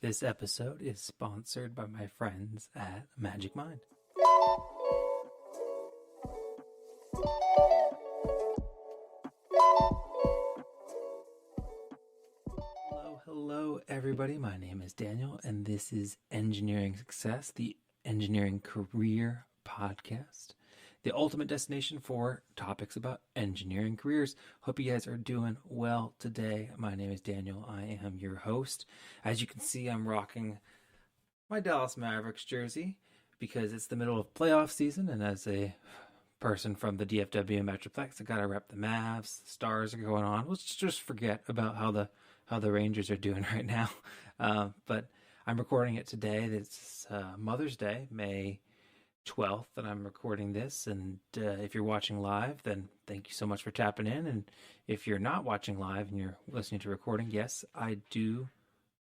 This episode is sponsored by my friends at Magic Mind. Hello, everybody. My name is Daniel, and this is Engineering Success, the Engineering Career Podcast, the ultimate destination for topics about engineering careers. Hope you guys are doing well today. My name is Daniel. I am your host. As you can see, I'm rocking my Dallas Mavericks jersey because it's the middle of playoff season, and as a person from the DFW Metroplex, I gotta rep the Mavs. The Stars are going on. Let's just forget about how the Rangers are doing right now. But I'm recording it today. It's Mother's Day, May 12th, and I'm recording this. And if you're watching live, then thank you so much for tapping in. And if you're not watching live and you're listening to recording, yes, I do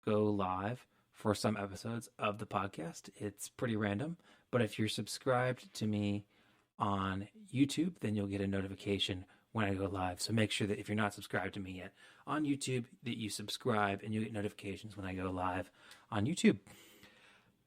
go live for some episodes of the podcast. It's pretty random, but if you're subscribed to me on YouTube, then you'll get a notification when I go live. So make sure that if you're not subscribed to me yet on YouTube, that you subscribe and you get notifications when I go live on YouTube.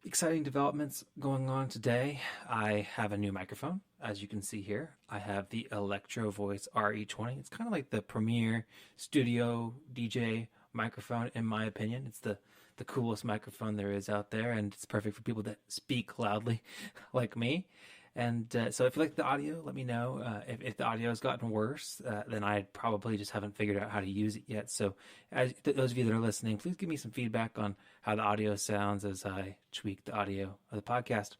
Exciting developments going on today. I have a new microphone, as you can see here. I have the Electro Voice RE20. It's kind of like the premier studio DJ microphone, in my opinion. It's the coolest microphone there is out there, and it's perfect for people that speak loudly like me. And so if you like the audio, let me know. If the audio has gotten worse, then I probably just haven't figured out how to use it yet. So those of you that are listening, please give me some feedback on how the audio sounds as I tweak the audio of the podcast.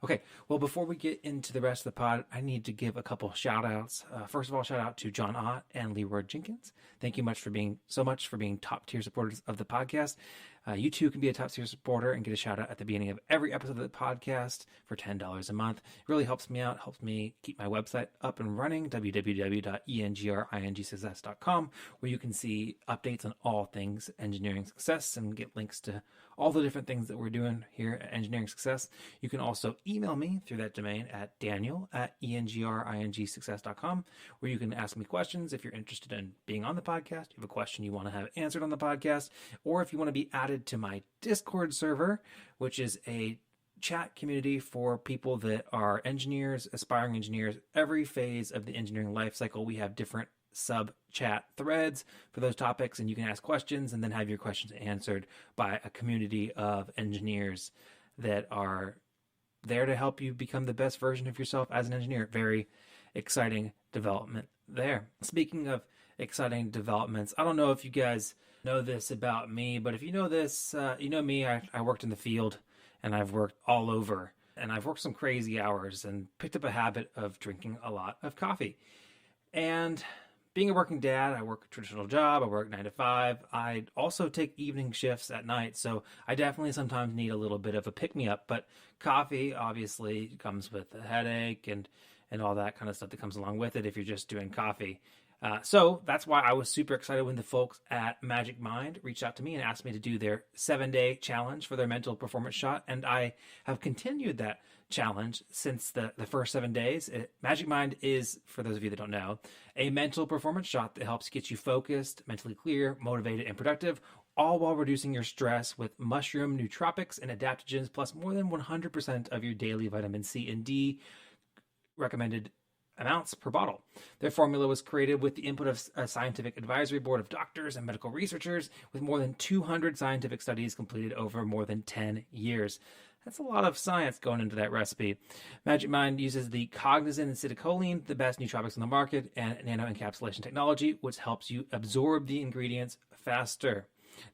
Okay, well, before we get into the rest of the pod, I need to give a couple shout outs. First of all, shout out to John Ott and Leroy Jenkins. Thank you so much for being top tier supporters of the podcast. You too can be a top tier supporter and get a shout out at the beginning of every episode of the podcast for $10 a month. It really helps me out, helps me keep my website up and running, www.engringsuccess.com, where you can see updates on all things engineering success and get links to all the different things that we're doing here at Engineering Success. You can also email me through that domain at daniel@engringsuccess.com, where you can ask me questions if you're interested in being on the podcast, you have a question you want to have answered on the podcast, or if you want to be added to my Discord server, which is a chat community for people that are engineers, aspiring engineers, every phase of the engineering life cycle. We have different sub chat threads for those topics, and you can ask questions and then have your questions answered by a community of engineers that are there to help you become the best version of yourself as an engineer. Very exciting development there. Speaking of exciting developments, I don't know if you guys know this about me, but if you know this, you know me. I worked in the field, and I've worked all over, and I've worked some crazy hours and picked up a habit of drinking a lot of coffee. And being a working dad, I work a traditional job. I work 9 to 5. I also take evening shifts at night, so I definitely sometimes need a little bit of a pick-me-up. But coffee obviously comes with a headache and all that kind of stuff that comes along with it if you're just doing coffee. So that's why I was super excited when the folks at Magic Mind reached out to me and asked me to do their 7-day challenge for their mental performance shot. And I have continued that challenge since the first 7 days. Magic Mind is, for those of you that don't know, a mental performance shot that helps get you focused, mentally clear, motivated, and productive, all while reducing your stress with mushroom nootropics and adaptogens, plus more than 100% of your daily vitamin C and D recommended amounts per bottle. Their formula was created with the input of a scientific advisory board of doctors and medical researchers with more than 200 scientific studies completed over more than 10 years. That's a lot of science going into that recipe. Magic Mind uses the cognizin and citicoline, the best nootropics on the market, and nanoencapsulation technology, which helps you absorb the ingredients faster.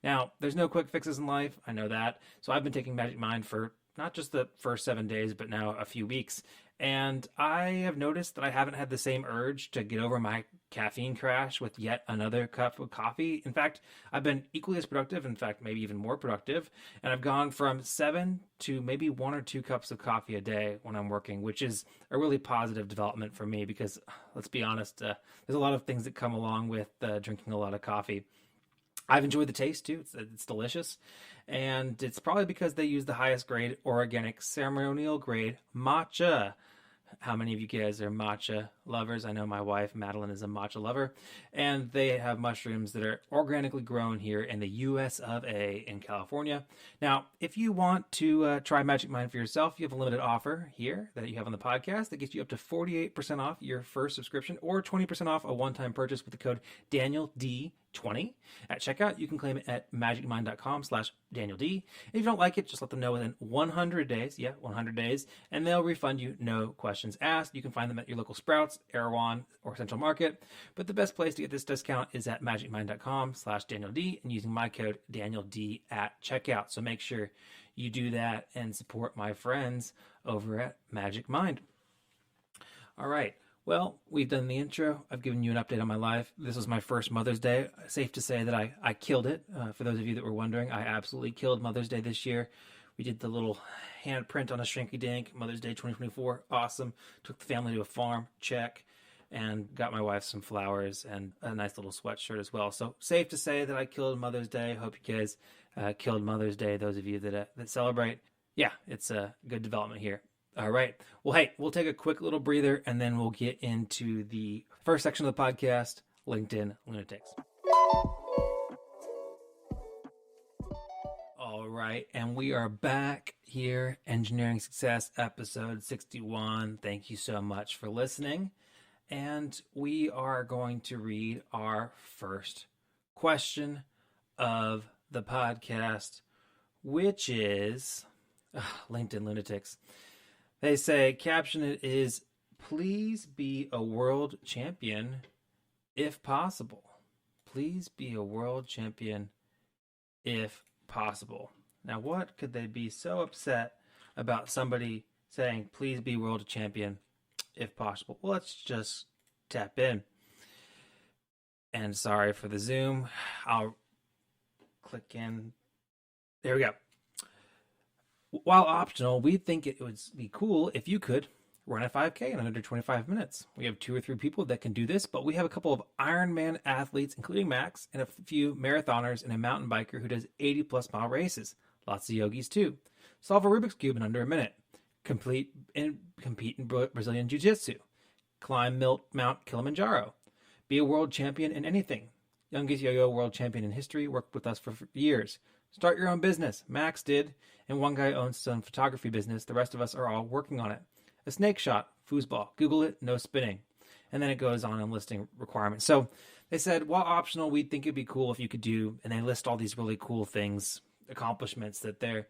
Now, there's no quick fixes in life. I know that. So I've been taking Magic Mind for not just the first 7 days, but now a few weeks. And I have noticed that I haven't had the same urge to get over my caffeine crash with yet another cup of coffee. In fact, I've been equally as productive, in fact, maybe even more productive. And I've gone from 7 to maybe 1 or 2 cups of coffee a day when I'm working, which is a really positive development for me because, let's be honest, there's a lot of things that come along with drinking a lot of coffee. I've enjoyed the taste too. It's delicious. And it's probably because they use the highest grade organic ceremonial grade matcha. how many of you guys are matcha lovers. I know my wife, Madeline, is a matcha lover, and they have mushrooms that are organically grown here in the US of A in California. Now, if you want to try Magic Mind for yourself, you have a limited offer here that you have on the podcast that gets you up to 48% off your first subscription or 20% off a one-time purchase with the code DanielD20 at checkout. You can claim it at magicmind.com/DanielD. If you don't like it, just let them know within 100 days. Yeah, 100 days. And they'll refund you, no questions asked. You can find them at your local Sprouts, Erewhon, or Central Market. But the best place to get this discount is at magicmind.com/DanielD and using my code DanielD at checkout. So make sure you do that and support my friends over at Magic Mind. All right. Well, we've done the intro. I've given you an update on my life. This was my first Mother's Day. Safe to say that I killed it. For those of you that were wondering, I absolutely killed Mother's Day this year. We did the little handprint on a Shrinky Dink, Mother's Day 2024. Awesome. Took the family to a farm, check, and got my wife some flowers and a nice little sweatshirt as well. So safe to say that I killed Mother's Day. Hope you guys killed Mother's Day, those of you that celebrate. Yeah, it's a good development here. All right. Well, hey, we'll take a quick little breather and then we'll get into the first section of the podcast, LinkedIn Lunatics. All right. And we are back here, Engineering Success, episode 61. Thank you so much for listening. And we are going to read our first question of the podcast, which is LinkedIn Lunatics. They say, caption it is, please be a world champion if possible. Please be a world champion if possible. Now, what could they be so upset about somebody saying, please be world champion if possible? Well, let's just tap in. And sorry for the Zoom. I'll click in. There we go. While optional, we think it would be cool if you could run a 5K in under 25 minutes. We have 2 or 3 people that can do this, but we have a couple of Ironman athletes, including Max, and a few marathoners and a mountain biker who does 80-plus mile races. Lots of yogis, too. Solve a Rubik's Cube in under a minute. Compete in Brazilian Jiu-Jitsu. Climb Mount Kilimanjaro. Be a world champion in anything. Youngest yo-yo world champion in history, worked with us for years. Start your own business. Max did, and one guy owns some photography business. The rest of us are all working on it. A snake shot, foosball. Google it, no spinning. And then it goes on and listing requirements. So they said, while optional, we'd think it'd be cool if you could do, and they list all these really cool things, accomplishments that their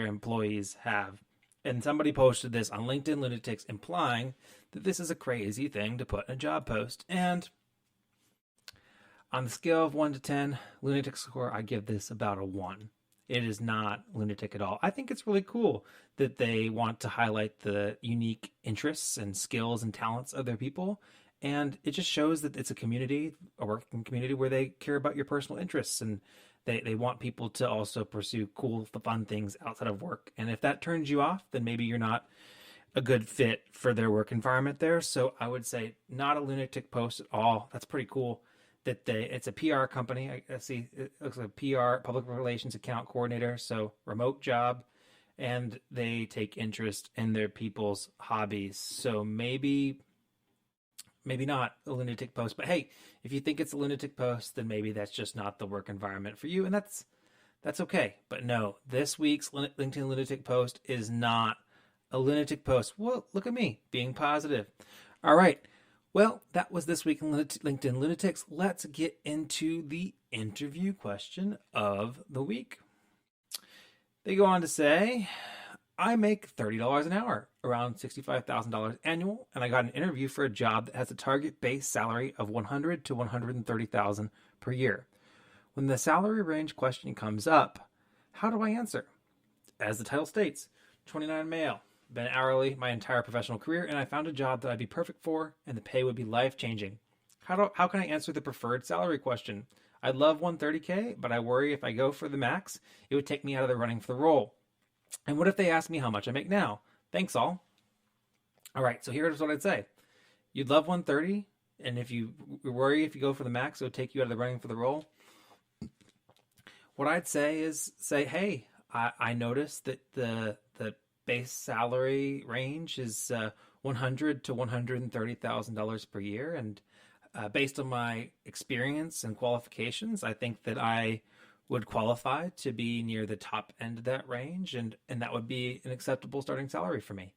employees have. And somebody posted this on LinkedIn Lunatics implying that this is a crazy thing to put in a job post. And on the scale of 1 to 10, lunatic score, I give this about a 1. It is not lunatic at all. I think it's really cool that they want to highlight the unique interests and skills and talents of their people. And it just shows that it's a community, a working community where they care about your personal interests. And they want people to also pursue cool, fun things outside of work. And if that turns you off, then maybe you're not a good fit for their work environment there. So I would say not a lunatic post at all. That's pretty cool. It's a PR company. I see it looks like a PR, public relations account coordinator, so remote job, and they take interest in their people's hobbies. So maybe not a lunatic post, but hey, if you think it's a lunatic post, then maybe that's just not the work environment for you, and that's okay. But no, this week's LinkedIn Lunatic post is not a lunatic post. Well, look at me being positive. All right. Well, that was this week in LinkedIn Lunatics. Let's get into the interview question of the week. They go on to say, I make $30 an hour, around $65,000 annual, and I got an interview for a job that has a target base salary of $100,000 to $130,000 per year. When the salary range question comes up, how do I answer? As the title states, 29 male. Been hourly my entire professional career, and I found a job that I'd be perfect for, and the pay would be life-changing. How can I answer the preferred salary question? I'd love $130K, but I worry if I go for the max, it would take me out of the running for the role. And what if they ask me how much I make now? Thanks all. All right, so here's what I'd say. You'd love 130, and if you worry if you go for the max, it would take you out of the running for the role. What I'd say is hey, I noticed that the base salary range is $100,000 to $130,000 per year. And based on my experience and qualifications, I think that I would qualify to be near the top end of that range, and that would be an acceptable starting salary for me.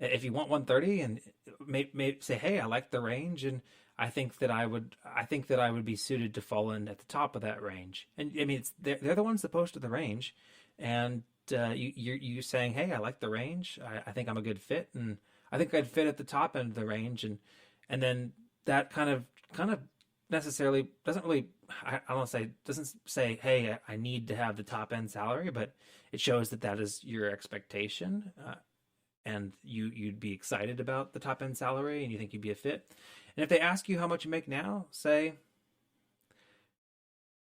If you want 130 and may say, hey, I like the range, and I think that I would be suited to fall in at the top of that range. And I mean, they're the ones that posted the range, and you saying, hey, I like the range. I think I'm a good fit, and I think I'd fit at the top end of the range, and then that kind of necessarily doesn't really, I don't want to say, doesn't say, hey, I need to have the top end salary, but it shows that that is your expectation, and you'd be excited about the top end salary, and you think you'd be a fit. And if they ask you how much you make now, say,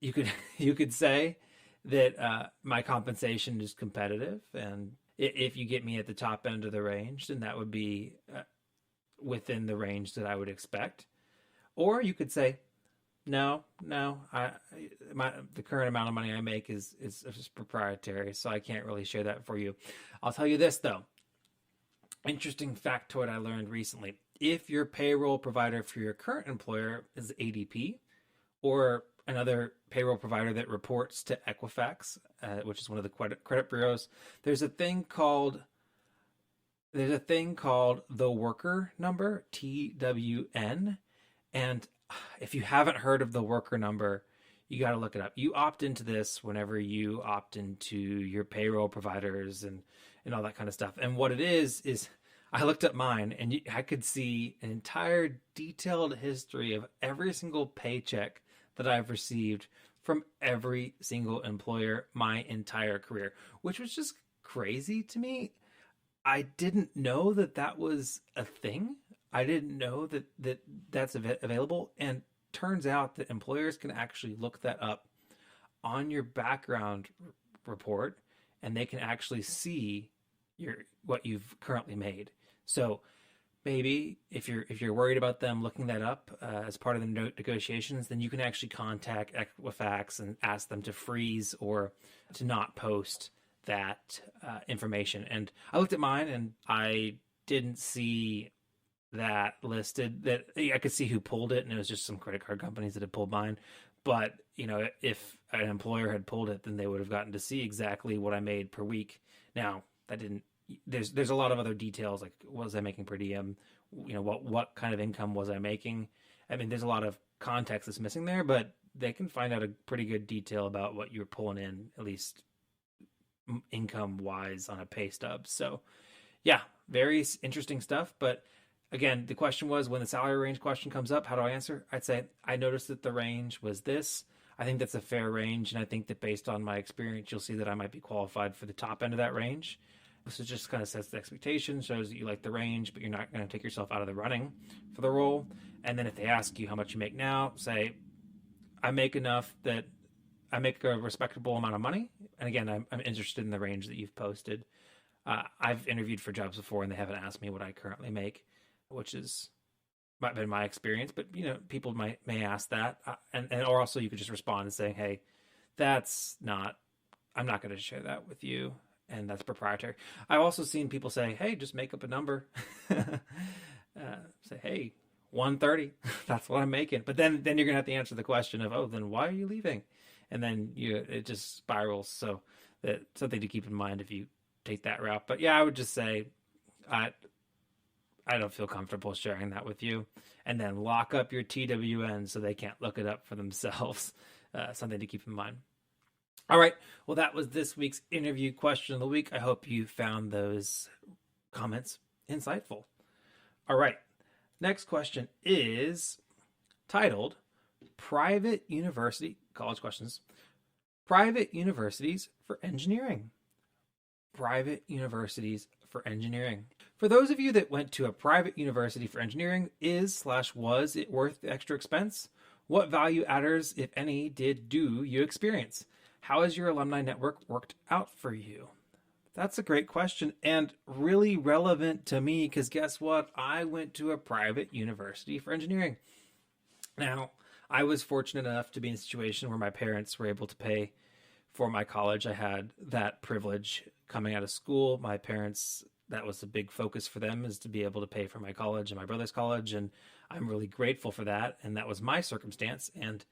you could say that my compensation is competitive, and if you get me at the top end of the range, then that would be within the range that I would expect. Or you could say, no, the current amount of money I make is just proprietary, so I can't really share that for you. I'll tell you this though. Interesting factoid I learned recently. If your payroll provider for your current employer is ADP or another payroll provider that reports to Equifax, which is one of the credit bureaus, there's a thing called the worker number, TWN. And if you haven't heard of the worker number, you got to look it up. You opt into this whenever you opt into your payroll providers and all that kind of stuff. And what it is I looked up mine, and I could see an entire detailed history of every single paycheck that I've received from every single employer my entire career, which was just crazy to me. I didn't know that was a thing. I didn't know that's available. And turns out that employers can actually look that up on your background report, and they can actually see what you've currently made. So maybe if you're worried about them looking that up as part of the negotiations, then you can actually contact Equifax and ask them to freeze or to not post that information. And I looked at mine, and I didn't see that listed. That I could see who pulled it, and it was just some credit card companies that had pulled mine. But if an employer had pulled it, then they would have gotten to see exactly what I made per week. Now that didn't. There's a lot of other details, like was I making per diem? What kind of income was I making? I mean, there's a lot of context that's missing there, but they can find out a pretty good detail about what you're pulling in, at least income wise, on a pay stub. So yeah, very interesting stuff. But again, the question was, when the salary range question comes up, how do I answer? I'd say, I noticed that the range was this. I think that's a fair range, and I think that based on my experience, you'll see that I might be qualified for the top end of that range. So it just kind of sets the expectation, shows that you like the range, but you're not going to take yourself out of the running for the role. And then if they ask you how much you make now, say, I make enough that I make a respectable amount of money. And again, I'm interested in the range that you've posted. I've interviewed for jobs before, and they haven't asked me what I currently make, which might have been my experience. But people may ask that, or also you could just respond and saying, hey, I'm not going to share that with you, and that's proprietary. I've also seen people say, hey, just make up a number. Say, hey, 130, that's what I'm making. But then you're gonna have to answer the question of, oh, then why are you leaving? And then it just spirals. So that's something to keep in mind if you take that route. But yeah, I would just say I don't feel comfortable sharing that with you. And then lock up your TWN so they can't look it up for themselves. Something to keep in mind. All right. Well, that was this week's interview question of the week. I hope you found those comments insightful. All right. Next question is titled Private University College Questions. Private Universities for Engineering. Private Universities for Engineering. For those of you that went to a private university for engineering, was it worth the extra expense? What value adders, if any, do you experience? How has your alumni network worked out for you? That's a great question, and really relevant to me, because guess what? I went to a private university for engineering. Now, I was fortunate enough to be in a situation where my parents were able to pay for my college. I had that privilege coming out of school. My parents that was a big focus for them, is to be able to pay for my college and my brother's college. And I'm really grateful for that. And that was my circumstance. And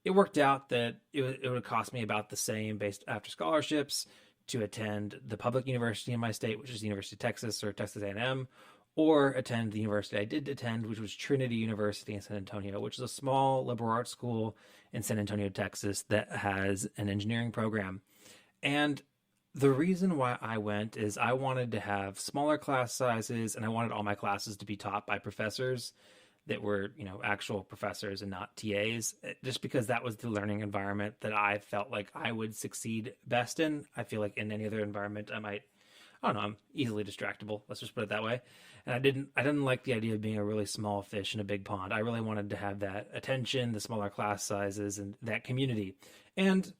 it worked out that it would cost me about the same based after scholarships to attend the public university in my state, which is the University of Texas or Texas A&M, or attend the university I did attend, which was Trinity University in San Antonio, which is a small liberal arts school in San Antonio, Texas, that has an engineering program. And the reason why I went is I wanted to have smaller class sizes, and I wanted all my classes to be taught by professors that were, actual professors and not TAs, just because that was the learning environment that I felt like I would succeed best in. I feel like in any other environment, I don't know, I'm easily distractible. Let's just put it that way. And I didn't like the idea of being a really small fish in a big pond. I really wanted to have that attention, the smaller class sizes, and that community. And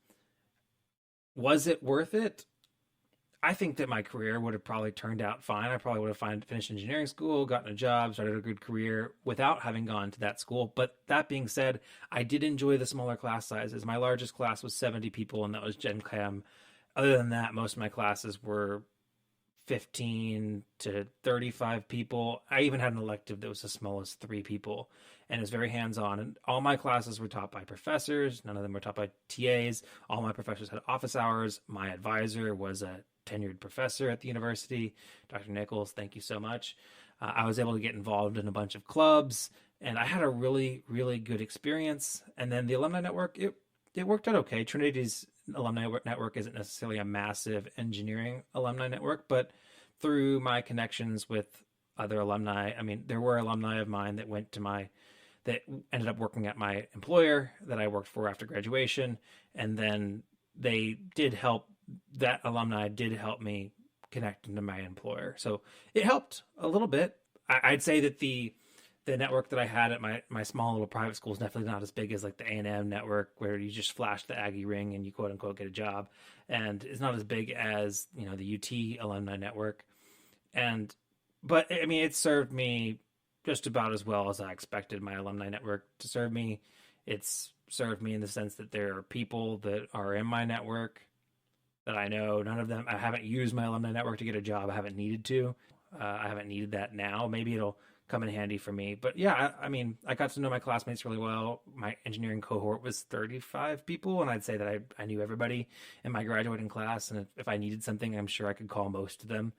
was it worth it? I think that my career would have probably turned out fine. I probably would have finished engineering school, gotten a job, started a good career without having gone to that school. But that being said, I did enjoy the smaller class sizes. My largest class was 70 people, and that was Gen Chem. Other than that, most of my classes were 15 to 35 people. I even had an elective that was as small as 3 people, and it was very hands-on. And all my classes were taught by professors. None of them were taught by TAs. All my professors had office hours. My advisor was a tenured professor at the university, Dr. Nichols. Thank you so much. I was able to get involved in a bunch of clubs, and I had a really, really good experience. And then the alumni network, it worked out okay. Trinity's alumni network isn't necessarily a massive engineering alumni network, but through my connections with other alumni, there were alumni of mine that ended up working at my employer that I worked for after graduation. And then that alumni did help me connect into my employer. So it helped a little bit. I'd say that the network that I had at my small little private school is definitely not as big as like the A&M network, where you just flash the Aggie ring and you quote unquote get a job. And it's not as big as, the UT alumni network. But it served me just about as well as I expected my alumni network to serve me. It's served me in the sense that there are people that are in my network that I know. None of them, I haven't used my alumni network to get a job. I haven't needed to. I haven't needed that now. Maybe it'll come in handy for me. But yeah, I got to know my classmates really well. My engineering cohort was 35 people, and I'd say that I knew everybody in my graduating class. And if I needed something, I'm sure I could call most of them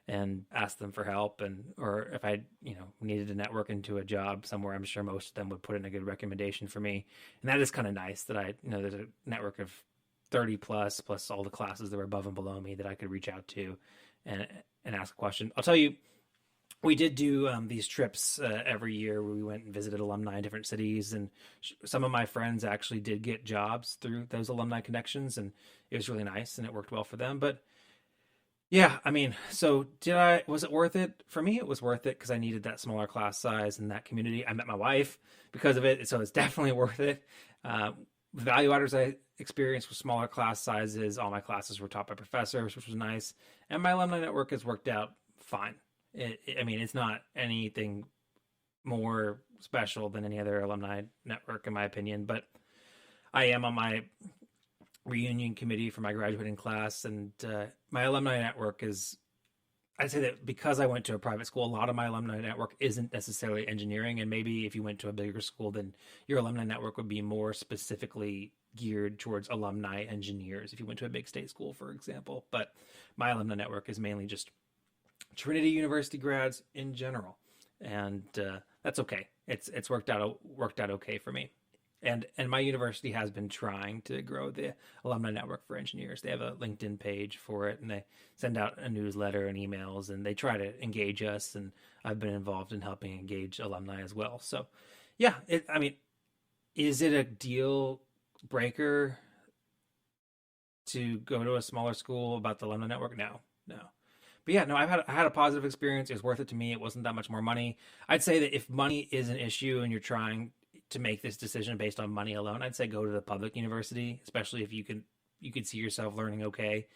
and ask them for help. Or if I, needed to network into a job somewhere, I'm sure most of them would put in a good recommendation for me. And that is kind of nice that there's a network of 30 plus all the classes that were above and below me that I could reach out to and ask a question. I'll tell you, we did do these trips every year where we went and visited alumni in different cities, and some of my friends actually did get jobs through those alumni connections, and it was really nice and it worked well for them. But yeah, so was it worth it? For me, it was worth it because I needed that smaller class size and that community. I met my wife because of it, so it's definitely worth it. Value adders I experienced with smaller class sizes. All my classes were taught by professors, which was nice. And my alumni network has worked out fine. It's not anything more special than any other alumni network, in my opinion. But I am on my reunion committee for my graduating class. And my alumni network I'd say that because I went to a private school, a lot of my alumni network isn't necessarily engineering. And maybe if you went to a bigger school, then your alumni network would be more specifically geared towards alumni engineers if you went to a big state school, for example. But my alumni network is mainly just Trinity University grads in general. And that's okay. It's worked out okay for me. And my university has been trying to grow the alumni network for engineers. They have a LinkedIn page for it, and they send out a newsletter and emails, and they try to engage us. And I've been involved in helping engage alumni as well. So, yeah, is it a deal breaker to go to a smaller school about the alumni network? No. But yeah, no, I had a positive experience. It was worth it to me. It wasn't that much more money. I'd say that if money is an issue and you're trying to make this decision based on money alone, I'd say go to the public university, especially if you could see yourself learning okay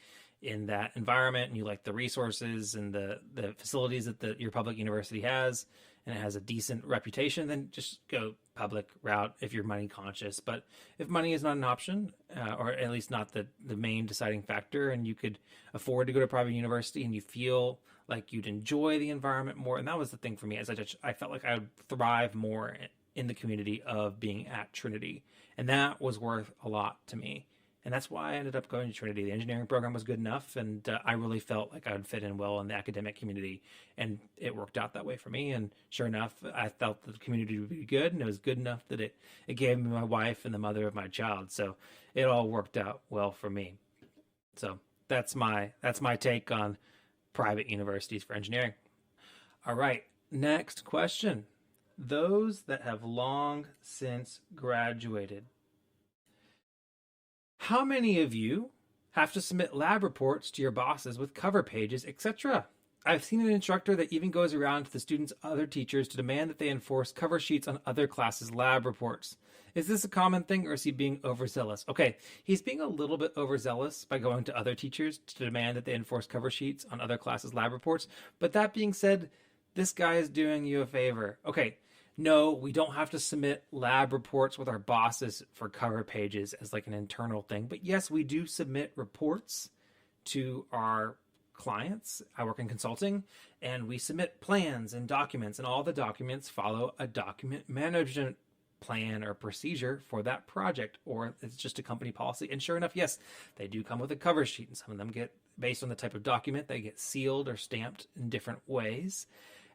in that environment and you like the resources and the facilities that your public university has, and it has a decent reputation, then just go public route if you're money conscious. But if money is not an option, or at least not the main deciding factor, and you could afford to go to private university and you feel like you'd enjoy the environment more, and that was the thing for me, as I felt like I would thrive more in the community of being at Trinity, and that was worth a lot to me. And that's why I ended up going to Trinity. The engineering program was good enough, and I really felt like I would fit in well in the academic community, and it worked out that way for me. And sure enough, I felt the community would be good, and it was good enough that it gave me my wife and the mother of my child. So it all worked out well for me. So that's my take on private universities for engineering. All right, next question. Those that have long since graduated. How many of you have to submit lab reports to your bosses with cover pages, etc.? I've seen an instructor that even goes around to the students' other teachers to demand that they enforce cover sheets on other classes' lab reports. Is this a common thing, or is he being overzealous? Okay, he's being a little bit overzealous by going to other teachers to demand that they enforce cover sheets on other classes' lab reports. But that being said, this guy is doing you a favor. Okay, no, we don't have to submit lab reports with our bosses for cover pages as like an internal thing. But yes, we do submit reports to our clients. I work in consulting, and we submit plans and documents, and all the documents follow a document management plan or procedure for that project, or it's just a company policy. And sure enough, yes, they do come with a cover sheet, and some of them get, based on the type of document, they get sealed or stamped in different ways.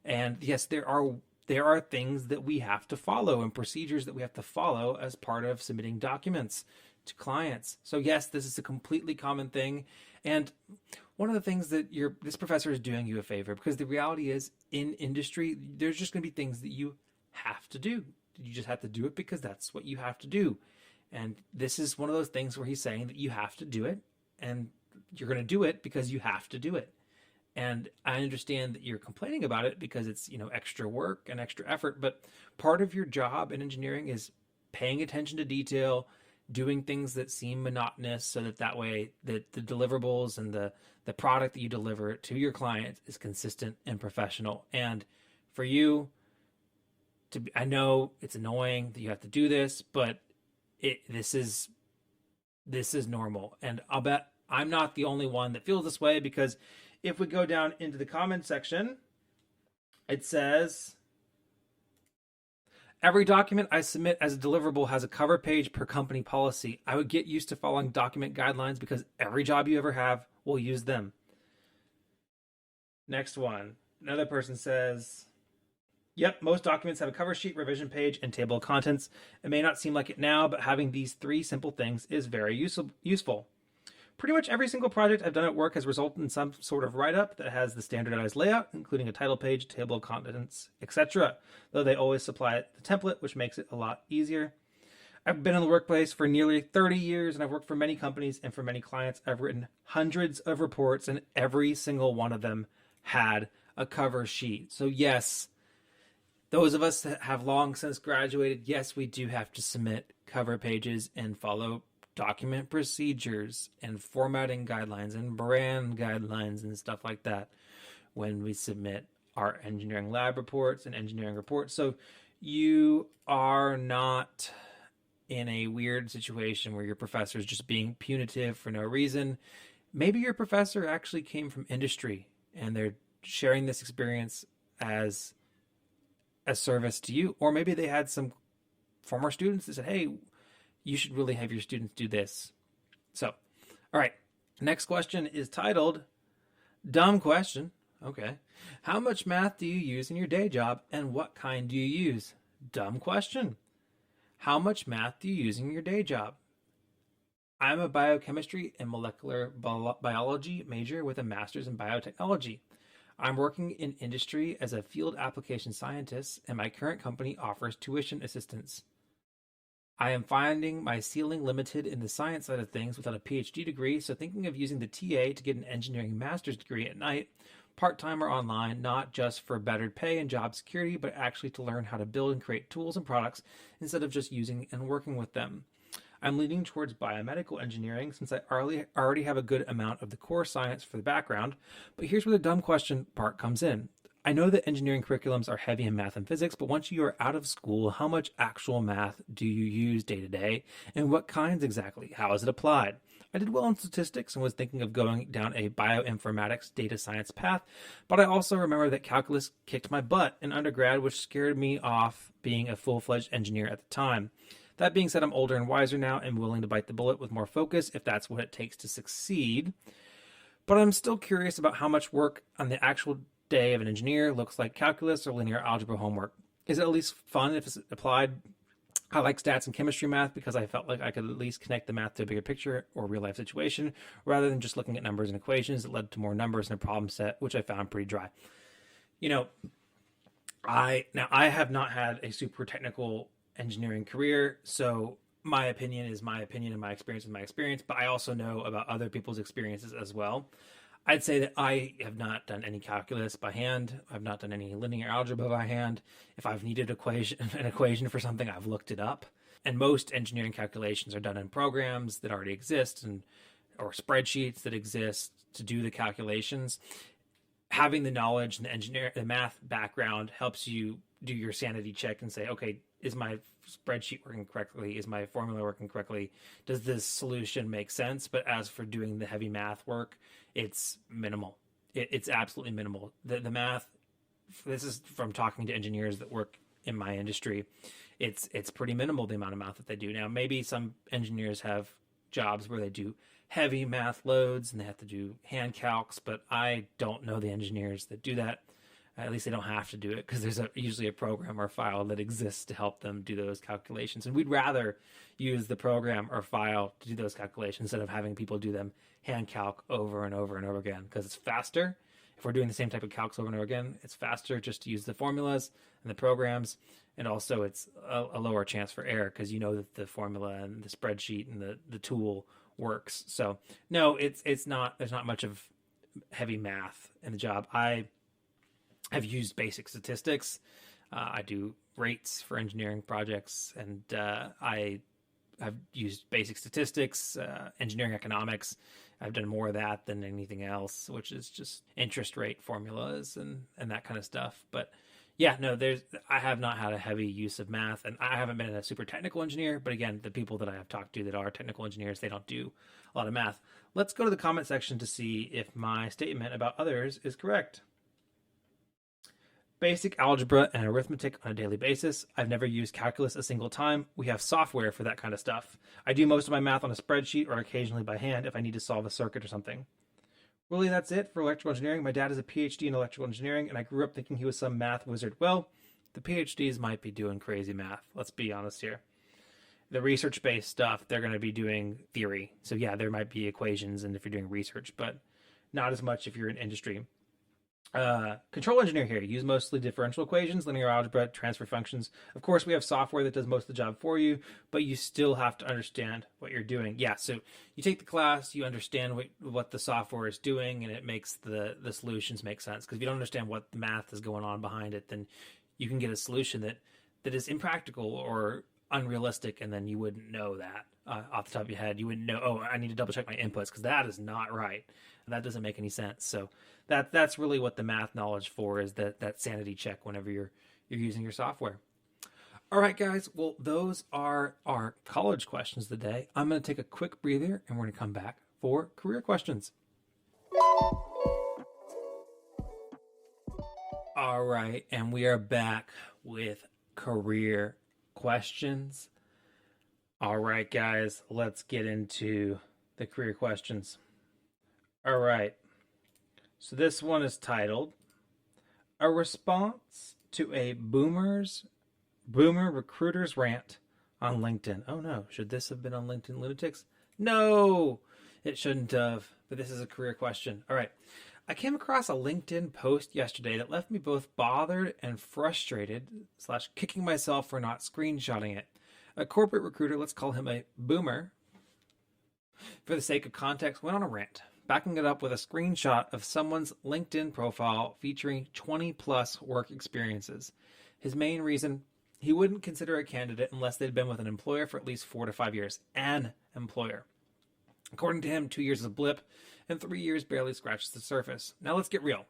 And yes, there are things that we have to follow and procedures that we have to follow as part of submitting documents to clients. So yes, this is a completely common thing. And one of the things that this professor is doing you a favor, because the reality is in industry, there's just going to be things that you have to do. You just have to do it because that's what you have to do. And this is one of those things where he's saying that you have to do it, and you're going to do it because you have to do it. And I understand that you're complaining about it because it's, extra work and extra effort, but part of your job in engineering is paying attention to detail, doing things that seem monotonous so that way that the deliverables and the product that you deliver to your client is consistent and professional. And for you I know it's annoying that you have to do this, but this is normal. And I'll bet I'm not the only one that feels this way, because if we go down into the comment section, it says, every document I submit as a deliverable has a cover page per company policy. I would get used to following document guidelines because every job you ever have will use them. Next one. Another person says, yep, most documents have a cover sheet, revision page, and table of contents. It may not seem like it now, but having these three simple things is very useful. Pretty much every single project I've done at work has resulted in some sort of write-up that has the standardized layout, including a title page, table of contents, etc., though they always supply the template, which makes it a lot easier. I've been in the workplace for nearly 30 years, and I've worked for many companies and for many clients. I've written hundreds of reports, and every single one of them had a cover sheet. So yes, those of us that have long since graduated, yes, we do have to submit cover pages and follow document procedures and formatting guidelines and brand guidelines and stuff like that when we submit our engineering lab reports and engineering reports. So you are not in a weird situation where your professor is just being punitive for no reason. Maybe your professor actually came from industry and they're sharing this experience as a service to you. Or maybe they had some former students that said, hey, you should really have your students do this. So, all right. Next question is titled, Dumb Question. Okay. How much math do you use in your day job, and what kind do you use? Dumb question. How much math do you use in your day job? I'm a biochemistry and molecular biology major with a master's in biotechnology. I'm working in industry as a field application scientist, and my current company offers tuition assistance. I am finding my ceiling limited in the science side of things without a PhD degree, so thinking of using the TA to get an engineering master's degree at night, part-time or online, not just for better pay and job security, but actually to learn how to build and create tools and products instead of just using and working with them. I'm leaning towards biomedical engineering since I already have a good amount of the core science for the background, but here's where the dumb question part comes in. I know that engineering curriculums are heavy in math and physics, but once you are out of school, how much actual math do you use day to day, and what kinds exactly? How is it applied? I did well in statistics and was thinking of going down a bioinformatics data science path, but I also remember that calculus kicked my butt in undergrad, which scared me off being a full-fledged engineer at the time. That being said, I'm older and wiser now and willing to bite the bullet with more focus if that's what it takes to succeed. But I'm still curious about how much work on the actual day of an engineer looks like calculus or linear algebra homework. Is it at least fun if it's applied? I like stats and chemistry math because I felt like I could at least connect the math to a bigger picture or real life situation rather than just looking at numbers and equations that led to more numbers in a problem set, which I found pretty dry. You know, I have not had a super technical engineering career, so my opinion is my opinion and my experience is my experience, but I also know about other people's experiences as well. I'd say that I have not done any calculus by hand. I've not done any linear algebra by hand. If I've needed an equation for something, I've looked it up. And most engineering calculations are done in programs that already exist or spreadsheets that exist to do the calculations. Having the knowledge and the math background helps you do your sanity check and say, okay, is my spreadsheet working correctly? Is my formula working correctly? Does this solution make sense? But as for doing the heavy math work, it's minimal. It's absolutely minimal. The math, this is from talking to engineers that work in my industry, it's pretty minimal, the amount of math that they do. Now, maybe some engineers have jobs where they do heavy math loads and they have to do hand calcs, but I don't know the engineers that do that. At least they don't have to do it because there's usually a program or file that exists to help them do those calculations. And we'd rather use the program or file to do those calculations instead of having people do them hand calc over and over and over again because it's faster. If we're doing the same type of calcs over and over again, it's faster just to use the formulas and the programs. And also it's a lower chance for error because you know that the formula and the spreadsheet and the tool works. So no, there's not much of heavy math in the job. I've used basic statistics. I do rates for engineering projects, and I've used basic statistics, engineering economics. I've done more of that than anything else, which is just interest rate formulas and that kind of stuff. But yeah, no, I have not had a heavy use of math, and I haven't been a super technical engineer. But again, the people that I have talked to that are technical engineers, they don't do a lot of math. Let's go to the comment section to see if my statement about others is correct. Basic algebra and arithmetic on a daily basis. I've never used calculus a single time. We have software for that kind of stuff. I do most of my math on a spreadsheet or occasionally by hand if I need to solve a circuit or something. Really, that's it for electrical engineering. My dad is a PhD in electrical engineering, and I grew up thinking he was some math wizard. Well, the PhDs might be doing crazy math. Let's be honest here. The research-based stuff, they're going to be doing theory. So yeah, there might be equations and if you're doing research, but not as much if you're in industry. Control engineer here. Use mostly differential equations, linear algebra, transfer functions. Of course, we have software that does most of the job for you, but you still have to understand what you're doing. Yeah, so you take the class, you understand what the software is doing, and it makes the solutions make sense. Because if you don't understand what the math is going on behind it, then you can get a solution that is impractical or unrealistic, and then you wouldn't know that off the top of your head. You wouldn't know, oh, I need to double check my inputs because that is not right. And that doesn't make any sense. So that's really what the math knowledge for is that sanity check whenever you're using your software. All right, guys. Well, those are our college questions of the day. I'm going to take a quick breather and we're going to come back for career questions. All right. And we are back with career questions. All right, guys, let's get into the career questions. All right. So this one is titled, A Response to a Boomer Recruiter's Rant on LinkedIn. Oh no, should this have been on LinkedIn Lunatics? No, it shouldn't have, but this is a career question. All right. I came across a LinkedIn post yesterday that left me both bothered and frustrated / kicking myself for not screenshotting it. A corporate recruiter, let's call him a boomer, for the sake of context, went on a rant, backing it up with a screenshot of someone's LinkedIn profile featuring 20 plus work experiences. His main reason, he wouldn't consider a candidate unless they'd been with an employer for at least 4 to 5 years. An employer. According to him, 2 years is a blip, and 3 years barely scratches the surface. Now let's get real.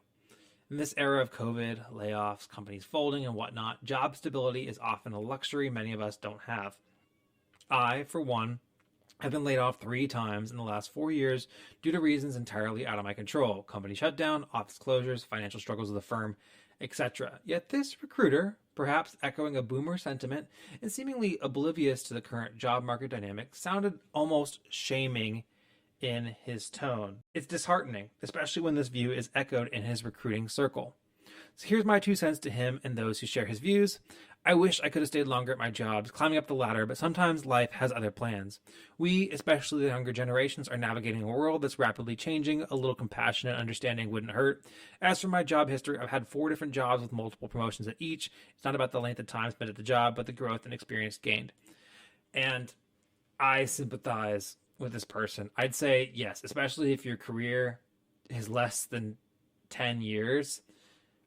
In this era of COVID, layoffs, companies folding, and whatnot, job stability is often a luxury many of us don't have. I, for one, have been laid off 3 times in the last 4 years due to reasons entirely out of my control: company shutdown, office closures, financial struggles of the firm, etc. Yet this recruiter, perhaps echoing a boomer sentiment and seemingly oblivious to the current job market dynamic, sounded almost shaming in his tone. It's disheartening, especially when this view is echoed in his recruiting circle. So here's my 2 cents to him and those who share his views. I wish I could have stayed longer at my jobs, climbing up the ladder, but sometimes life has other plans. We, especially the younger generations, are navigating a world that's rapidly changing. A little compassion and understanding wouldn't hurt. As for my job history, I've had 4 different jobs with multiple promotions at each. It's not about the length of time spent at the job, but the growth and experience gained. And I sympathize with this person. I'd say yes, especially if your career is less than 10 years.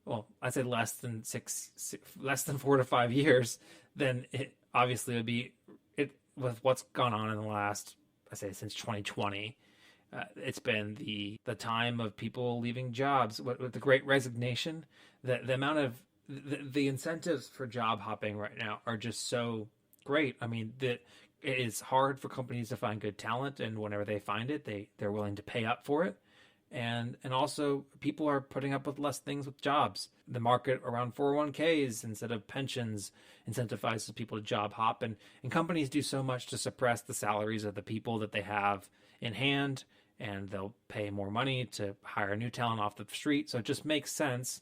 Well, I'd say less than 4 to 5 years, then it obviously would be it with what's gone on in the last, I say since 2020. It's been the time of people leaving jobs with the Great Resignation. The amount of the incentives for job hopping right now are just so great. I mean, it is hard for companies to find good talent, and whenever they find it, they're willing to pay up for it. And also people are putting up with less things with jobs. The market around 401ks instead of pensions incentivizes people to job hop, and companies do so much to suppress the salaries of the people that they have in hand, and they'll pay more money to hire new talent off the street. So it just makes sense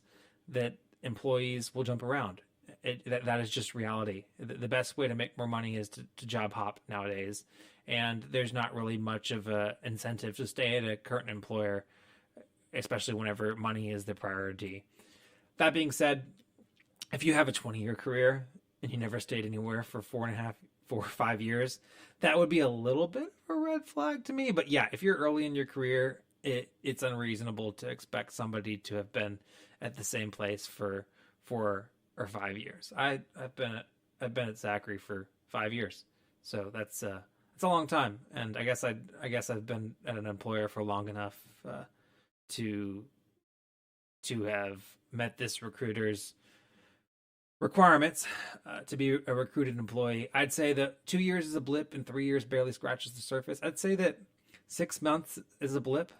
that employees will jump around. That is just reality. The best way to make more money is to job hop nowadays. And there's not really much of an incentive to stay at a current employer, especially whenever money is the priority. That being said, if you have a 20-year career and you never stayed anywhere for 4 or 5 years, that would be a little bit of a red flag to me. But yeah, if you're early in your career, it's unreasonable to expect somebody to have been at the same place for 4 or 5 years. I've been at Zachary for 5 years, so that's it's a long time. And I guess I've been at an employer for long enough to have met this recruiter's requirements to be a recruited employee. I'd say that 2 years is a blip and 3 years barely scratches the surface. I'd say that 6 months is a blip.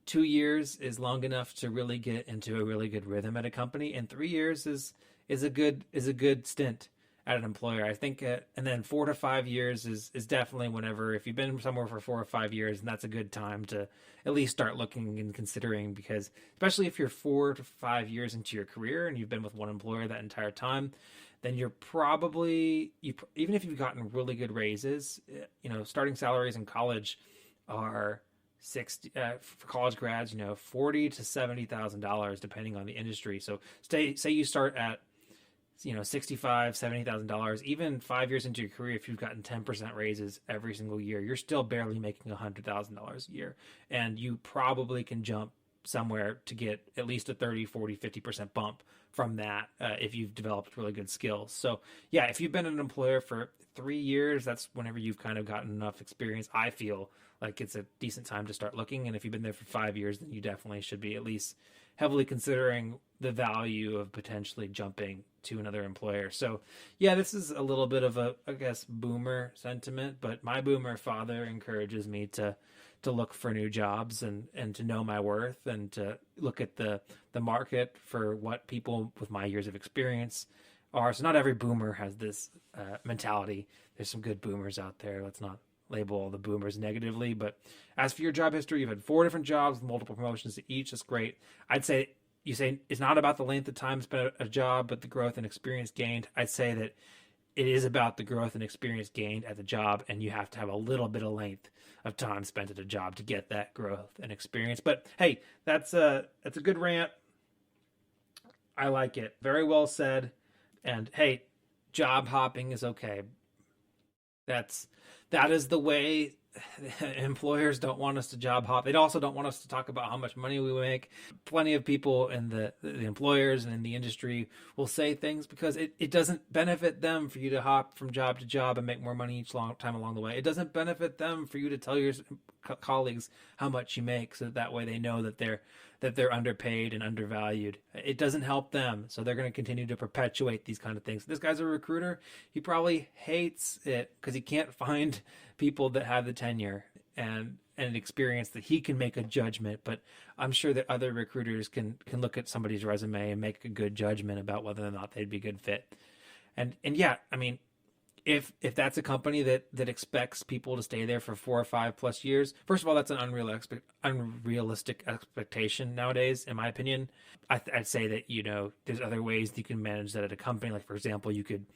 2 years is long enough to really get into a really good rhythm at a company, and 3 years is a good stint at an employer, I think. And then 4 to 5 years is definitely whenever, if you've been somewhere for 4 or 5 years, and that's a good time to at least start looking and considering, because especially if you're 4 to 5 years into your career and you've been with one employer that entire time, then you're probably, even if you've gotten really good raises, starting salaries in college are 60 for college grads, $40,000 to $70,000 depending on the industry. So say you start at $65,000, $70,000, even 5 years into your career, if you've gotten 10% raises every single year, you're still barely making $100,000 a year. And you probably can jump somewhere to get at least a 30, 40, 50% bump from that if you've developed really good skills. So yeah, if you've been an employer for 3 years, that's whenever you've kind of gotten enough experience. I feel like it's a decent time to start looking. And if you've been there for 5 years, then you definitely should be at least heavily considering the value of potentially jumping to another employer. So yeah, this is a little bit of a, I guess, boomer sentiment, but my boomer father encourages me to look for new jobs and to know my worth, and to look at the market for what people with my years of experience are. So not every boomer has this mentality. There's some good boomers out there. Let's not label all the boomers negatively. But as for your job history, you've had 4 different jobs with multiple promotions to each. That's great. I'd say, you say it's not about the length of time spent at a job, but the growth and experience gained. I'd say that it is about the growth and experience gained at the job, and you have to have a little bit of length of time spent at a job to get that growth and experience. But hey, that's a good rant. I like it. Very well said. And hey, job hopping is okay. That is the way. Employers don't want us to job hop. They also don't want us to talk about how much money we make. Plenty of people in the employers and in the industry will say things because it doesn't benefit them for you to hop from job to job and make more money each time along the way. It doesn't benefit them for you to tell your colleagues how much you make, so that way they know that they're that they're underpaid and undervalued. It doesn't help them. So they're going to continue to perpetuate these kind of things. This guy's a recruiter. He probably hates it because he can't find people that have the tenure and experience that he can make a judgment. But I'm sure that other recruiters can look at somebody's resume and make a good judgment about whether or not they'd be a good fit. And yeah, I mean, if that's a company that expects people to stay there for 4 or 5 plus years, first of all, that's an unrealistic expectation nowadays, in my opinion. I'd say that, you know, there's other ways that you can manage that at a company. Like, for example, you could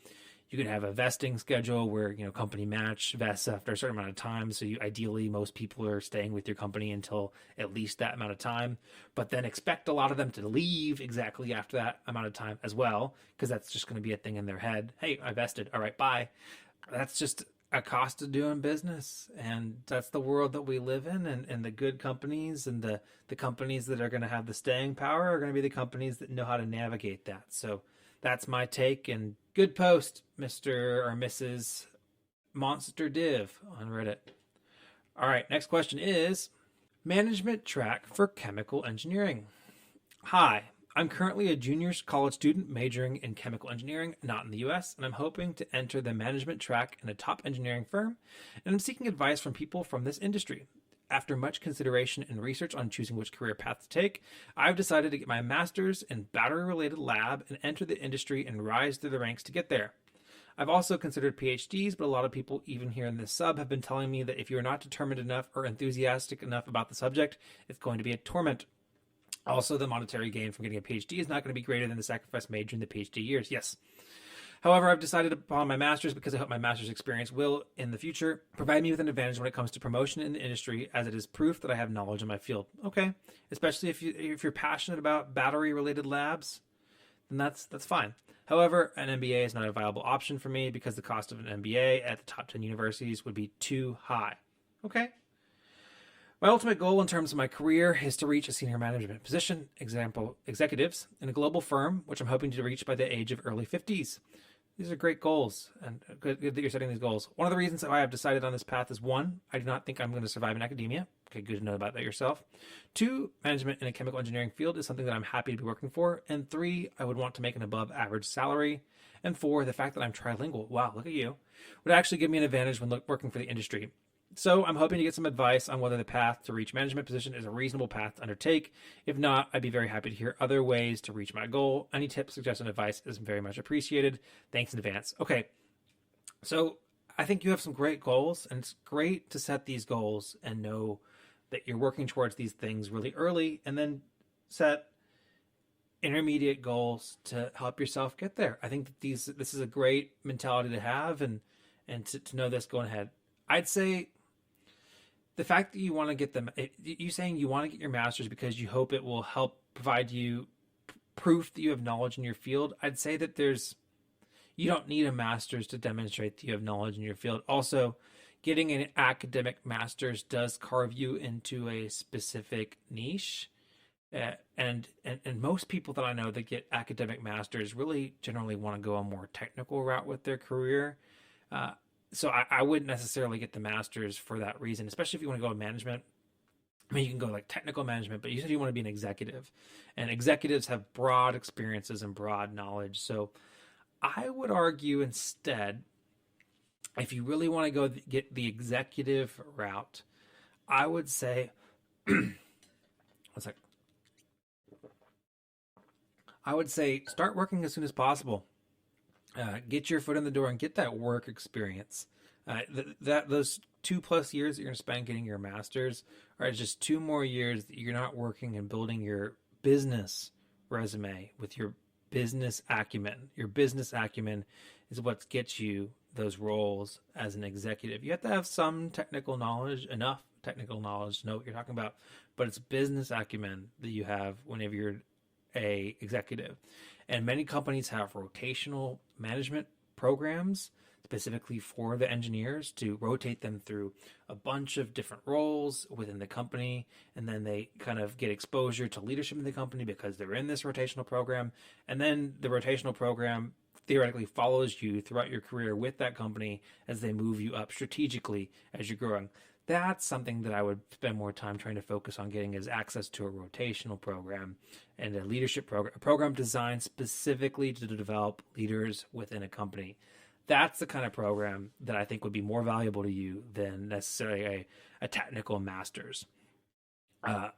have a vesting schedule where, you know, company match vests after a certain amount of time. So ideally, most people are staying with your company until at least that amount of time, but then expect a lot of them to leave exactly after that amount of time as well, because that's just going to be a thing in their head. Hey, I vested. All right, bye. That's just a cost of doing business. And that's the world that we live in. And the good companies and the companies that are going to have the staying power are going to be the companies that know how to navigate that. So that's my take, and good post, Mr. or Mrs. Monster Div on Reddit. All right, next question is management track for chemical engineering. Hi, I'm currently a junior college student majoring in chemical engineering, not in the US, and I'm hoping to enter the management track in a top engineering firm, and I'm seeking advice from people from this industry. After much consideration and research on choosing which career path to take, I've decided to get my master's in battery-related lab and enter the industry and rise through the ranks to get there. I've also considered PhDs, but a lot of people, even here in this sub, have been telling me that if you're not determined enough or enthusiastic enough about the subject, it's going to be a torment. Also, the monetary gain from getting a PhD is not going to be greater than the sacrifice made during the PhD years. Yes. However, I've decided upon my master's because I hope my master's experience will, in the future, provide me with an advantage when it comes to promotion in the industry, as it is proof that I have knowledge in my field. Okay, especially if you're passionate about battery-related labs, then that's fine. However, an MBA is not a viable option for me because the cost of an MBA at the top 10 universities would be too high. Okay. My ultimate goal in terms of my career is to reach a senior management position, example, executives, in a global firm, which I'm hoping to reach by the age of early 50s. These are great goals, and good that you're setting these goals. One of the reasons why I've decided on this path is, 1, I do not think I'm going to survive in academia. Okay, good to know about that yourself. 2, management in a chemical engineering field is something that I'm happy to be working for. And 3, I would want to make an above average salary. And 4, the fact that I'm trilingual, wow, look at you, would actually give me an advantage when working for the industry. So I'm hoping to get some advice on whether the path to reach management position is a reasonable path to undertake. If not, I'd be very happy to hear other ways to reach my goal. Any tips, suggestions, advice is very much appreciated. Thanks in advance. Okay, so I think you have some great goals, and it's great to set these goals and know that you're working towards these things really early, and then set intermediate goals to help yourself get there. I think that this is a great mentality to have, and to know this going ahead. I'd say the fact that you want to get them, you saying you want to get your master's because you hope it will help provide you proof that you have knowledge in your field. I'd say that you don't need a master's to demonstrate that you have knowledge in your field. Also, getting an academic master's does carve you into a specific niche. And most people that I know that get academic masters really generally want to go a more technical route with their career. So I wouldn't necessarily get the master's for that reason, especially if you want to go to management. I mean, you can go like technical management, but you said you want to be an executive, and executives have broad experiences and broad knowledge. So I would argue instead, if you really want to go get the executive route, I would say, I would say start working as soon as possible. Get your foot in the door and get that work experience. Those 2+ years that you're going to spend getting your master's are just 2 more years that you're not working and building your business resume with your business acumen. Your business acumen is what gets you those roles as an executive. You have to have some technical knowledge, enough technical knowledge to know what you're talking about, but it's business acumen that you have whenever you're a executive. And many companies have rotational management programs specifically for the engineers to rotate them through a bunch of different roles within the company. And then they kind of get exposure to leadership in the company because they're in this rotational program. And then the rotational program theoretically follows you throughout your career with that company as they move you up strategically as you're growing. That's something that I would spend more time trying to focus on getting, is access to a rotational program and a leadership program, a program designed specifically to develop leaders within a company. That's the kind of program that I think would be more valuable to you than necessarily a technical master's. Uh,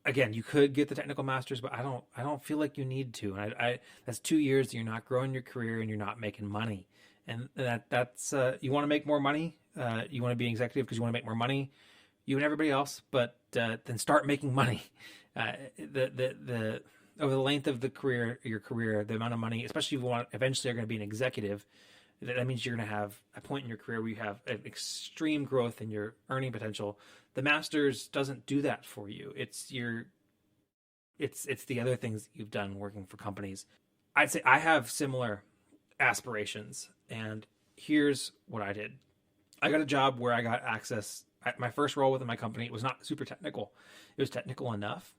Again, you could get the technical master's, but I don't feel like you need to. And that's 2 years that you're not growing your career and you're not making money. And that's you want to make more money. You want to be an executive because you want to make more money, you and everybody else. But then start making money. The over the length of your career, the amount of money, especially if you want eventually are going to be an executive, that means you're going to have a point in your career where you have an extreme growth in your earning potential. The master's doesn't do that for you. It's the other things that you've done working for companies. I'd say I have similar aspirations, and here's what I did. I got a job where I got access. My first role within my company, it was not super technical. It was technical enough,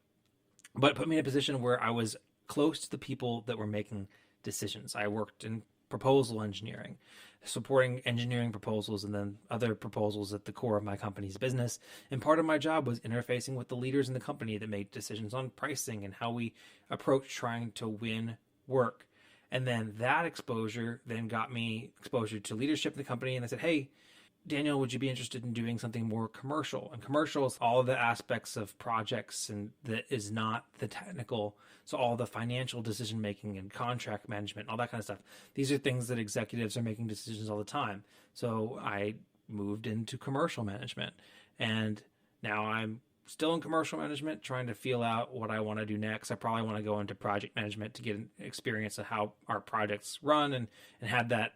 but it put me in a position where I was close to the people that were making decisions. I worked in proposal engineering, supporting engineering proposals and then other proposals at the core of my company's business. And part of my job was interfacing with the leaders in the company that made decisions on pricing and how we approach trying to win work. And then that exposure then got me exposure to leadership in the company. And they said, hey, Daniel, would you be interested in doing something more commercial? And commercial is all of the aspects of projects and that is not the technical. So all the financial decision making and contract management, all that kind of stuff. These are things that executives are making decisions all the time. So I moved into commercial management, and now I'm still in commercial management, trying to feel out what I want to do next. I probably want to go into project management to get an experience of how our projects run and have that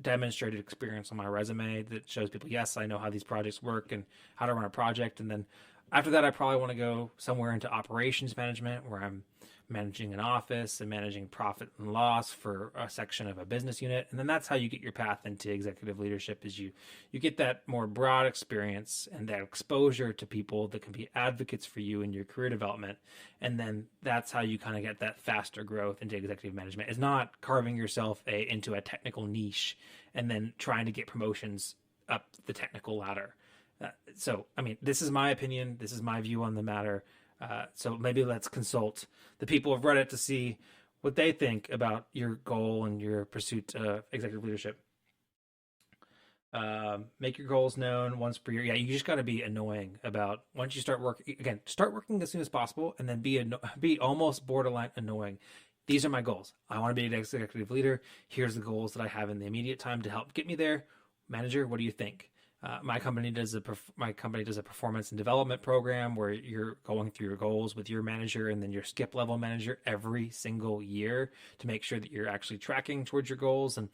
demonstrated experience on my resume that shows people, yes, I know how these projects work and how to run a project. And then after that, I probably want to go somewhere into operations management, where I'm managing an office and managing profit and loss for a section of a business unit. And then that's how you get your path into executive leadership, is you get that more broad experience and that exposure to people that can be advocates for you in your career development. And then that's how you kind of get that faster growth into executive management. It's not carving yourself into a technical niche and then trying to get promotions up the technical ladder. So, I mean, this is my opinion. This is my view on the matter. So maybe let's consult the people of Reddit to see what they think about your goal and your pursuit of executive leadership. Make your goals known once per year. Yeah, you just got to be annoying about once you start working. Again, start working as soon as possible, and then be almost borderline annoying. These are my goals. I want to be an executive leader. Here's the goals that I have in the immediate time to help get me there. Manager, what do you think? My company does a performance and development program where you're going through your goals with your manager and then your skip level manager every single year to make sure that you're actually tracking towards your goals. And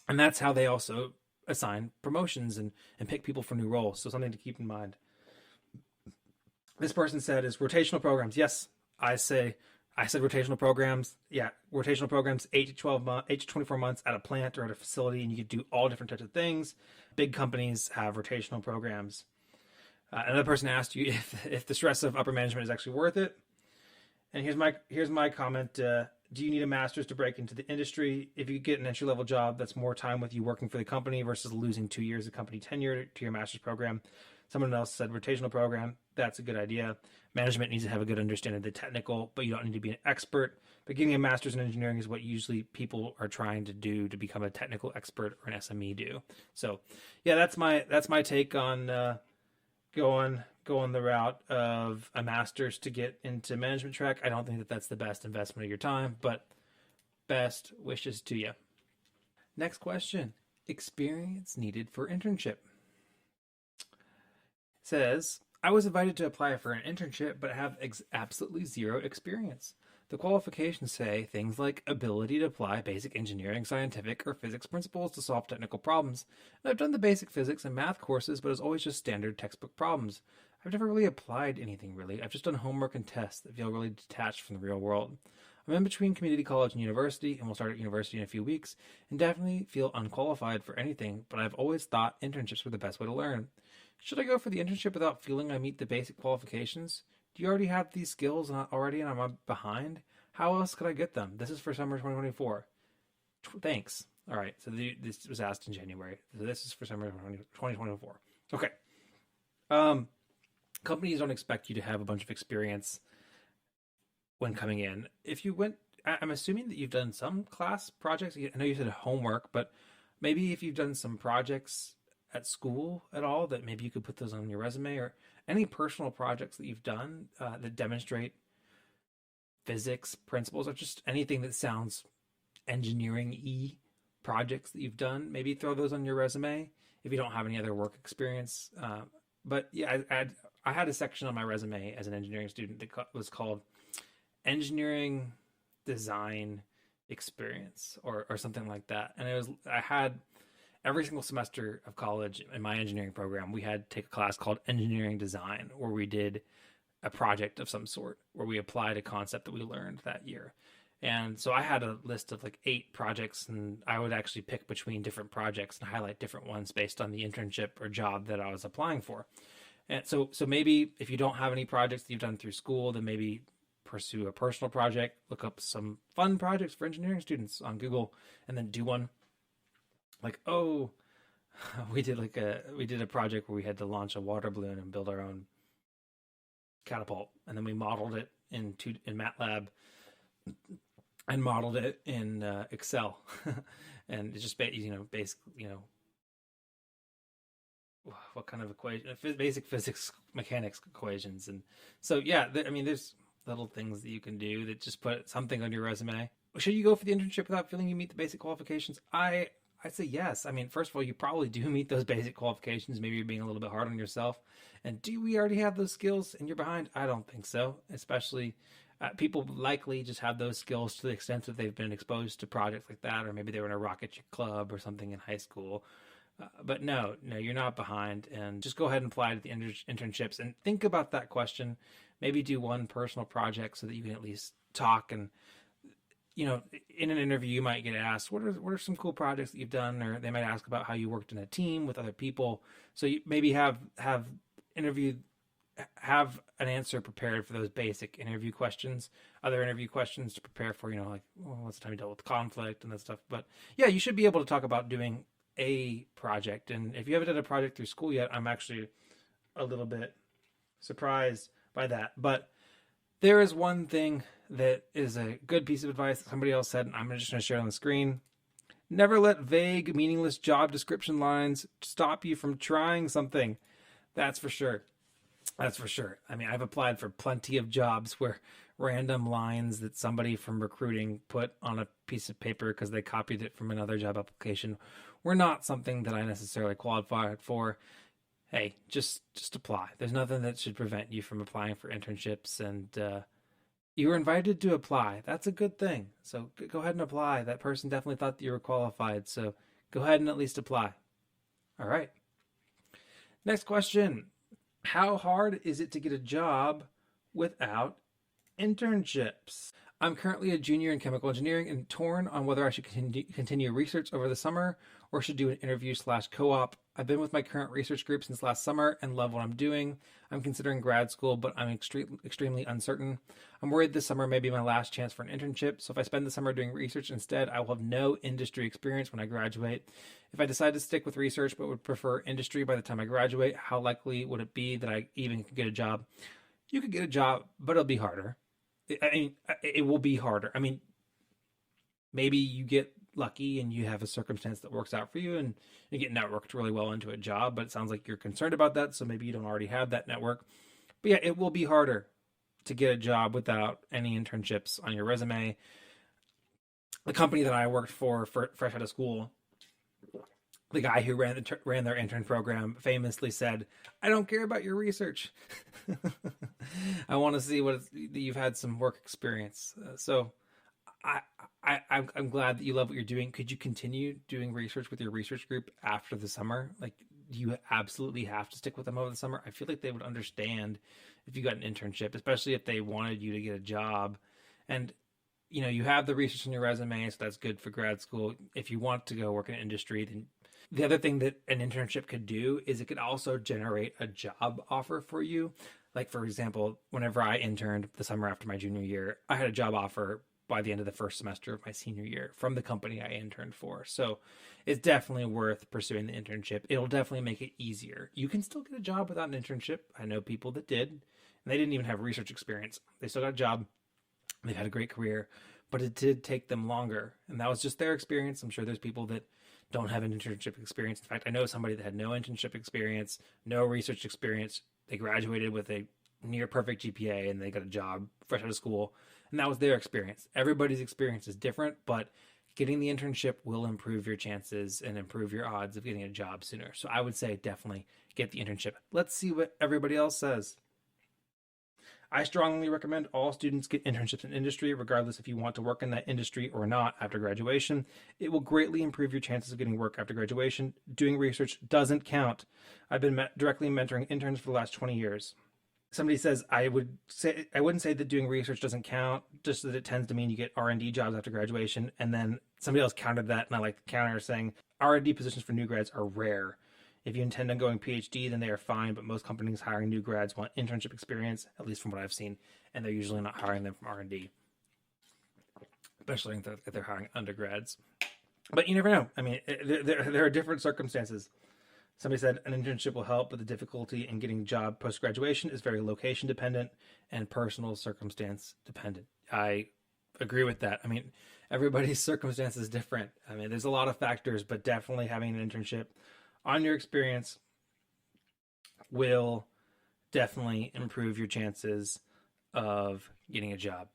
that's how they also assign promotions and pick people for new roles. So something to keep in mind. This person said is rotational programs. Yes, I said rotational programs. Yeah, rotational programs, 8 to 24 months at a plant or at a facility, and you could do all different types of things. Big companies have rotational programs. Another person asked you if the stress of upper management is actually worth it. And here's my comment. Do you need a master's to break into the industry? If you get an entry-level job, that's more time with you working for the company versus losing 2 years of company tenure to your master's program. Someone else said rotational program. That's a good idea. Management needs to have a good understanding of the technical, but you don't need to be an expert. But getting a master's in engineering is what usually people are trying to do to become a technical expert or an SME do. So, yeah, that's my take on going the route of a master's to get into management track. I don't think that that's the best investment of your time, but best wishes to you. Next question: experience needed for internship. Says, I was invited to apply for an internship, but have absolutely zero experience. The qualifications say things like ability to apply basic engineering, scientific, or physics principles to solve technical problems. And I've done the basic physics and math courses, but it's always just standard textbook problems. I've never really applied anything, really. I've just done homework and tests that feel really detached from the real world. I'm in between community college and university, and will start at university in a few weeks, and definitely feel unqualified for anything, but I've always thought internships were the best way to learn. Should I go for the internship without feeling I meet the basic qualifications? Do you already have these skills already and I'm behind? How else could I get them? This is for summer 2024. Thanks. All right, so this was asked in January. So this is for summer 2024. Okay. Um, Companies don't expect you to have a bunch of experience when coming in. If you went, I'm assuming that you've done some class projects. I know you said homework, but maybe if you've done some projects at school at all, that maybe you could put those on your resume, or any personal projects that you've done that demonstrate physics principles, or just anything that sounds engineering-y projects that you've done. Maybe throw those on your resume if you don't have any other work experience. But yeah, I had a section on my resume as an engineering student that was called engineering design experience, or something like that. And I had every single semester of college in my engineering program, we had to take a class called engineering design, where we did a project of some sort, where we applied a concept that we learned that year. And so I had a list of like 8 projects, and I would actually pick between different projects and highlight different ones based on the internship or job that I was applying for. And so maybe if you don't have any projects that you've done through school, then maybe pursue a personal project, look up some fun projects for engineering students on Google, and then do one. Like, oh, we did a project where we had to launch a water balloon and build our own catapult, and then we modeled it in MATLAB and modeled it in Excel, and it's just basically what kind of equation, basic physics mechanics equations. And so yeah, there's little things that you can do that just put something on your resume. Should you go for the internship without feeling you meet the basic qualifications? I'd say yes. I mean, first of all, you probably do meet those basic qualifications. Maybe you're being a little bit hard on yourself. And do we already have those skills and you're behind? I don't think so. Especially people likely just have those skills to the extent that they've been exposed to projects like that, or maybe they were in a rocket club or something in high school. But no, you're not behind. And just go ahead and apply to the internships and think about that question. Maybe do one personal project so that you can at least talk. And in an interview, you might get asked, what are some cool projects that you've done? Or they might ask about how you worked in a team with other people. So you maybe have an answer prepared for those basic interview questions, other interview questions to prepare for, what's the time you dealt with conflict and that stuff. But yeah, you should be able to talk about doing a project. And if you haven't done a project through school yet, I'm actually a little bit surprised by that. But there is one thing that is a good piece of advice that somebody else said, and I'm just going to share it on the screen. Never let vague, meaningless job description lines stop you from trying something. That's for sure. That's for sure. I mean, I've applied for plenty of jobs where random lines that somebody from recruiting put on a piece of paper because they copied it from another job application were not something that I necessarily qualified for. Hey, just apply. There's nothing that should prevent you from applying for internships, and you were invited to apply. That's a good thing. So go ahead and apply. That person definitely thought that you were qualified, so go ahead and at least apply. All right. Next question. How hard is it to get a job without internships? I'm currently a junior in chemical engineering and torn on whether I should continue research over the summer or should do an interview/co-op. I've been with my current research group since last summer and love what I'm doing. I'm considering grad school, but I'm extremely uncertain. I'm worried this summer may be my last chance for an internship, so if I spend the summer doing research instead, I will have no industry experience when I graduate. If I decide to stick with research but would prefer industry by the time I graduate, how likely would it be that I even could get a job? You could get a job, but it'll be harder. It will be harder. I mean, maybe you get lucky and you have a circumstance that works out for you and you get networked really well into a job, but it sounds like you're concerned about that, so maybe you don't already have that network. But yeah, it will be harder to get a job without any internships on your resume. The company that I worked for fresh out of school, the guy who ran their intern program famously said, "I don't care about your research. I want to see that you've had some work experience." So I'm glad that you love what you're doing. Could you continue doing research with your research group after the summer? Like, you absolutely have to stick with them over the summer? I feel like they would understand if you got an internship, especially if they wanted you to get a job. And you have the research on your resume, so that's good for grad school. If you want to go work in industry, then the other thing that an internship could do is it could also generate a job offer for you. Like, for example, whenever I interned the summer after my junior year, I had a job offer by the end of the first semester of my senior year from the company I interned for. So it's definitely worth pursuing the internship. It'll definitely make it easier. You can still get a job without an internship. I know people that did, and they didn't even have research experience. They still got a job. They've had a great career, but it did take them longer. And that was just their experience. I'm sure there's people that don't have an internship experience. In fact, I know somebody that had no internship experience, no research experience. They graduated with a near perfect GPA and they got a job fresh out of school. And that was their experience. Everybody's experience is different, but getting the internship will improve your chances and improve your odds of getting a job sooner. So I would say definitely get the internship. Let's see what everybody else says. I strongly recommend all students get internships in industry, regardless if you want to work in that industry or not after graduation. It will greatly improve your chances of getting work after graduation. Doing research doesn't count. I've been directly mentoring interns for the last 20 years. Somebody says, I wouldn't say that doing research doesn't count, just that it tends to mean you get R&D jobs after graduation. And then somebody else countered that, and I like the counter, saying R&D positions for new grads are rare. If you intend on going PhD, then they are fine, but most companies hiring new grads want internship experience, at least from what I've seen, and they're usually not hiring them from R&D, especially if they're hiring undergrads. But you never know. I mean, there are different circumstances. Somebody said an internship will help, but the difficulty in getting a job post-graduation is very location dependent and personal circumstance dependent. I agree with that. I mean, everybody's circumstance is different. I mean, there's a lot of factors, but definitely having an internship on your experience will definitely improve your chances of getting a job.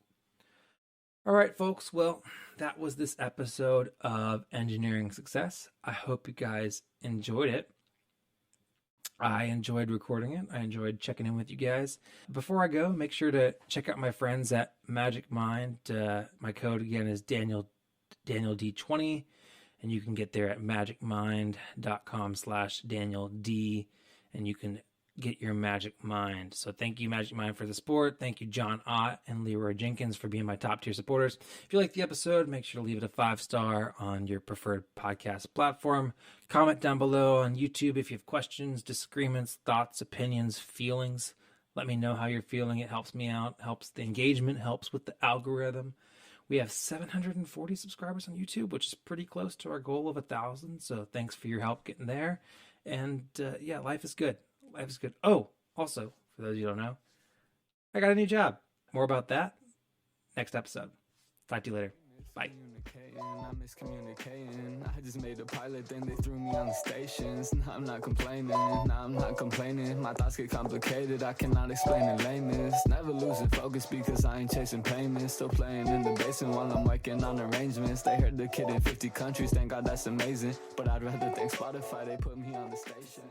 All right, folks. Well, that was this episode of Engineering Success. I hope you guys enjoyed it. I enjoyed recording it. I enjoyed checking in with you guys. Before I go, make sure to check out my friends at Magic Mind. My code again is Daniel D20, and you can get there at magicmind.com/DanielD, and you can get your Magic Mind. So thank you, Magic Mind, for the support. Thank you, John Ott and Leroy Jenkins, for being my top tier supporters. If you like the episode, make sure to leave it a 5-star on your preferred podcast platform. Comment down below on YouTube if you have questions, disagreements, thoughts, opinions, feelings. Let me know how you're feeling. It helps me out, helps the engagement, helps with the algorithm. We have 740 subscribers on YouTube, which is pretty close to our goal of 1,000. So thanks for your help getting there. And yeah, life is good. Life is good. Oh, also, for those of you who don't know, I got a new job. More about that next episode. Talk to you later. Bye. I'm miscommunicating. I just made a pilot, then they threw me on the stations. I'm not complaining. I'm not complaining. My thoughts get complicated. I cannot explain in lameness. Never losing focus because I ain't chasing payments. Still playing in the basement while I'm working on arrangements. They heard the kid in 50 countries. Thank God that's amazing. But I'd rather thank Spotify. They put me on the station.